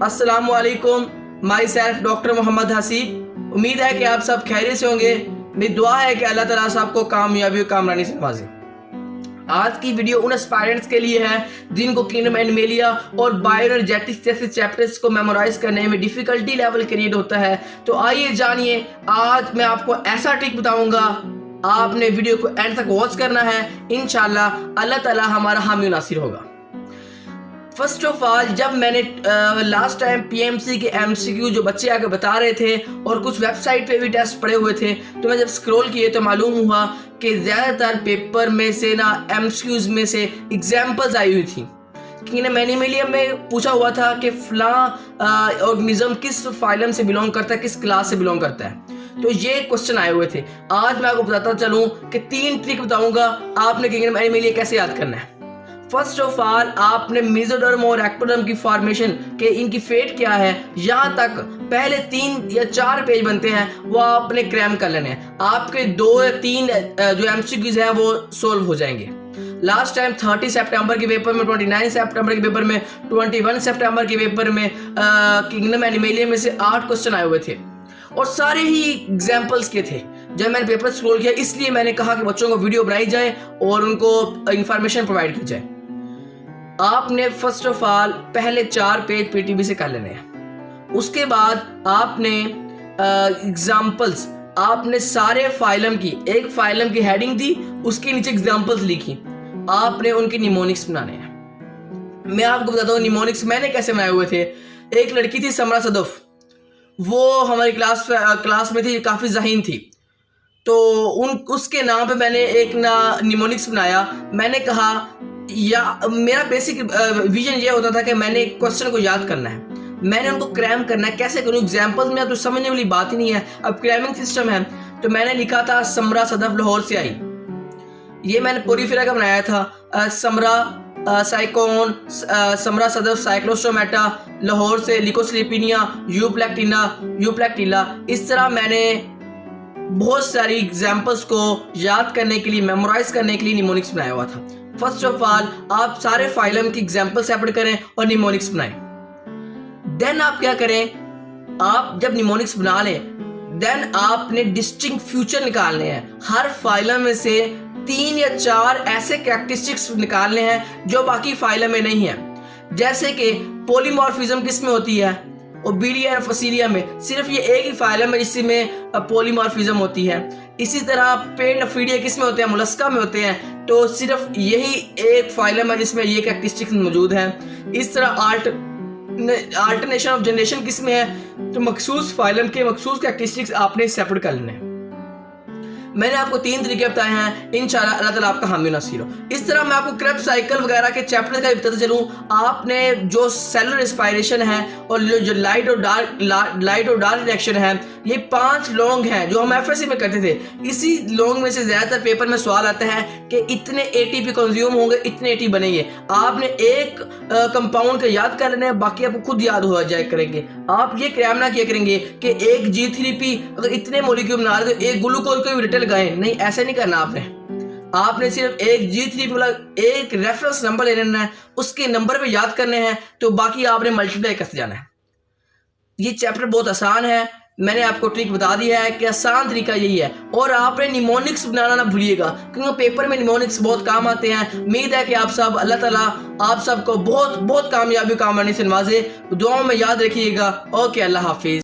अस्सलामुअलैकुम, myself doctor Mohammad Haseeb. उम्मीद है कि आप सब खैरियत से होंगे। मेरी दुआ है कि अल्लाह ताला सबको कामयाबी और कामरानी से नवाजे। आज की वीडियो उन एस्पायरेंट्स के लिए है जिनको किंगडम एनिमेलिया और बायोएनर्जेटिक्स जैसे चैप्टर्स को मेमोराइज करने में डिफिकल्टी लेवल क्रिएट होता है। तो आइए जानिए, आज मैं आपको ऐसा ट्रिक बताऊंगा, आपने वीडियो को एंड तक वॉच करना है। इंशाल्लाह अल्लाह ताला हमारा हामी नासिर होगा। फर्स्ट ऑफ ऑल, जब मैंने लास्ट टाइम पीएमसी के एमसीक्यू जो बच्चे आके बता रहे थे और कुछ वेबसाइट पे भी टेस्ट पड़े हुए थे, तो मैं जब स्क्रॉल किए तो मालूम हुआ कि ज़्यादातर पेपर में से ना एमसीक्यूज़ में से एग्जाम्पल्स आई हुई थी। किंगडम एनिमेलिया में पूछा हुआ था कि फलां ऑर्गेनिज्म किस फाइलम से बिलोंग करता है, किस क्लास से बिलोंग करता है। तो ये क्वेश्चन आए हुए थे। आज मैं आपको बताता चलूँ कि 3 ट्रिक बताऊंगा आपने किंगडम एनिमेलिया कैसे याद करना है। फर्स्ट ऑफ ऑल, आपने मेसोडर्म और एक्टोडर्म की फॉर्मेशन के इनकी फेट क्या है, यहाँ तक पहले 3 या 4 पेज बनते हैं वो आपने क्रैम कर लेने हैं। आपके 2 या 3 जो एमसीक्यूज हैं वो सोल्व हो जाएंगे। लास्ट टाइम 30 सितंबर के पेपर में, 29 सितंबर के पेपर में, 21 सितंबर के पेपर में किंगडम एनिमेलिया में से 8 क्वेश्चन आए हुए थे और सारे ही एग्जाम्पल्स के थे। जब मैंने पेपर स्क्रॉल किया, इसलिए मैंने कहा कि बच्चों को वीडियो बनाई जाए और उनको इंफॉर्मेशन प्रोवाइड की जाए। आपने फर्स्ट ऑफ ऑल पहले 4 पेज पीटीबी से कर लेने हैं। उसके बाद आपने एग्जाम्पल्स, आपने सारे फाइलम की, एक फाइलम की हेडिंग दी, उसके नीचे एग्जाम्पल्स लिखी, आपने उनके निमोनिक्स बनाने हैं। मैं आपको बताता हूँ निमोनिक्स मैंने कैसे बनाए हुए थे। एक लड़की थी समरा सदफ, वो हमारी क्लास में थी, काफ़ी ज़हीन थी, तो उसके नाम पे मैंने एक निमोनिक्स बनाया। मैंने कहा या मेरा बेसिक विजन ये होता था कि मैंने एक क्वेश्चन को याद करना है, मैंने उनको क्रैम करना है। कैसे करूँ? एग्जाम्पल्स में तो समझने वाली बात ही नहीं है, अब क्रैमिंग सिस्टम है। तो मैंने लिखा था समरा सदफ लाहौर से आई, ये मैंने पूरी फिरा का बनाया था। समरा साइकोन, समरा सदफ साइक्लोस्टोमेटा, लाहौर से लिकोस्लिपिनिया, यूप्लेक्टिला। इस तरह मैंने बहुत सारी एग्जाम्पल्स को याद करने के लिए, मेमोराइज करने के लिए निमोनिक्स बनाया हुआ था। फर्स्ट ऑफ ऑल, आप सारे फाइलम की एग्जाम्पल सेपरेट करें और निमोनिक्स बनाएं। देन आप क्या करें, आप जब निमोनिक्स बना लें, देन आपने डिस्टिंक्ट फ्यूचर निकालने हैं। हर फाइलम में से 3 या 4 ऐसे कैरेक्टरिस्टिक्स निकालने हैं जो बाकी फाइलम में नहीं है। जैसे कि पॉलीमॉर्फिज्म किस में होती है, ओबीडिया और फसीलिया में सिर्फ ये एक ही फाइलम है जिसमें पॉलीमॉर्फिज्म होती है। इसी तरह पेड़ नफीडिया किस में होते हैं, मोलस्का में होते हैं, तो सिर्फ यही एक फाइलम है जिसमें ये कैरेक्टरिस्टिक्स मौजूद हैं। इस तरह अल्टरनेशन ऑफ जनरेशन किस में है, तो मखसूस फाइलम के मखसूस कैरेक्टरिस्टिक्स आपने सेपरेट कर लेने हैं। मैंने आपको 3 तरीके बताए हैं, इंशाल्लाह अल्लाह ताला आपका हामी नासिर हो। इस तरह मैं आपको क्रेब्स साइकिल वगैरह के चैप्टर का बताते चलूँ। आपने जो सेलुलर रेस्पिरेशन है और जो लाइट और डार्क रिएक्शन है, ये 5 लॉन्ग हैं जो हम एफएससी में करते थे। इसी लॉन्ग में से ज़्यादातर पेपर में सवाल आता है कि इतने एटीपी कंज्यूम होंगे, इतने एटी बनेंगे। आपने एक कंपाउंड का याद कर लेना है, बाकी आपको खुद याद हो जाए करेंगे। आप ये क्रैम ना किया करेंगे कि एक G3P अगर इतने मोलिक्यूल बना रहे तो एक ग्लूकोज को भी रिटर्न लगाएं, नहीं, ऐसे नहीं करना। आपने सिर्फ एक G3P मतलब एक रेफरेंस नंबर ले लेना है, उसके नंबर पे याद करने हैं, तो बाकी आपने मल्टीप्लाई करते जाना है। ये चैप्टर बहुत आसान है, मैंने आपको ट्रिक बता दिया है कि आसान तरीका यही है। और आपने निमोनिक्स बनाना ना भूलिएगा, क्योंकि पेपर में निमोनिक्स बहुत काम आते हैं। उम्मीद है कि आप सब, अल्लाह ताला आप सबको बहुत बहुत कामयाबी कामरानी से नवाजे। दुआओं में याद रखिएगा। ओके, अल्लाह हाफिज़।